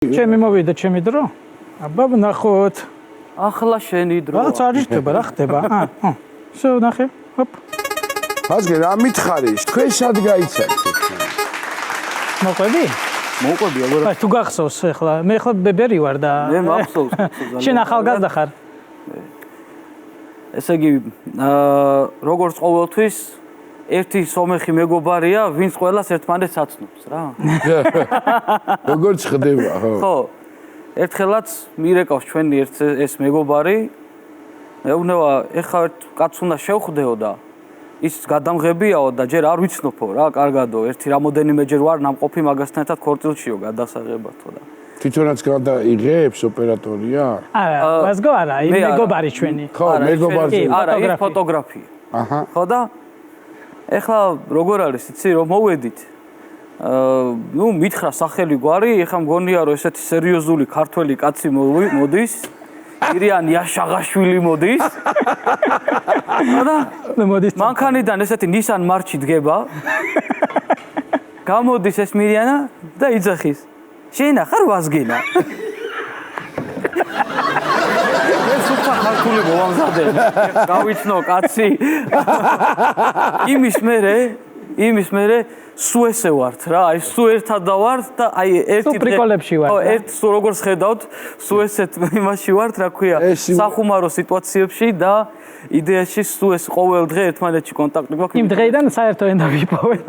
ჩემი მოვიდა ჩემი დრო. აბა ვნახოთ. ახლა შენი დრო. რაღაც არ იხდება, რა ხდება? შო ნახე. ჰოპ. ფასგე რა მითხარი? თქვენ სად გაიცათ? მოყვები? მოყვები აგორა. აი თუ გახსოვს ახლა, მე ახლა ბებერი ვარ და მე მახსოვს. შენ ახალგაზრდა ხარ. ესე იგი, როგორც ყოველთვის ერთი სომეხი მეგობარია, ვინც ყველას ერთმანეთს აცნობს რა. როგორც ხდება, ხო. ხო. ერთხელაც მირეკავს ჩვენი ეს მეგობარი. მეუბნება, ეხლა ერთ კაცს უნდა შევხვდეო და ის გადამღებიაო და ჯერ არ ვიცნობო რა, კარგადო. ერთი რამოდენიმეჯერ ვარ ნამყოფი მაგასთან ერთად ქორწილშიო გადასაღებათო და თვითონაც გადაიღებს ოპერატორია? არა, ვასგო არა, იმ მეგობარი ჩვენი. ხო, მეგობარი. არა, ის ფოტოგრაფია. აჰა. ხო და ეხლა როგორ არის, იცი რომ მოვედით. ნუ მითხრა სახელი გვარი, ეხლა მგონია რომ ესეთი სერიოზული ქართველი კაცი მოდის. ირიან იაშაღაშვილი მოდის. და მოდის. მანქანიდან ესეთი Nissan March-ი დგება. გამოდის ეს მირიანა და იძახის. შეინა ხარ ვაზგინა. ეს უცხო ქართული მოვამზადე. გავიცნო კაცი. იმის მერე სუესე ვართ რა, აი სუ ერთად დავართ და აი ერთი დღე პრიკოლებში ვართ. ხო, ერთ როგორც ხედავთ, სუესეთ იმაში ვართ, რა ქვია, სახუმარო სიტუაციებში და იდეაში სუ ეს ყოველ დღე ერთმანეთში კონტაქტი გვაქვს. იმ დღეიდან საერთო ენდა ვიპოვეთ.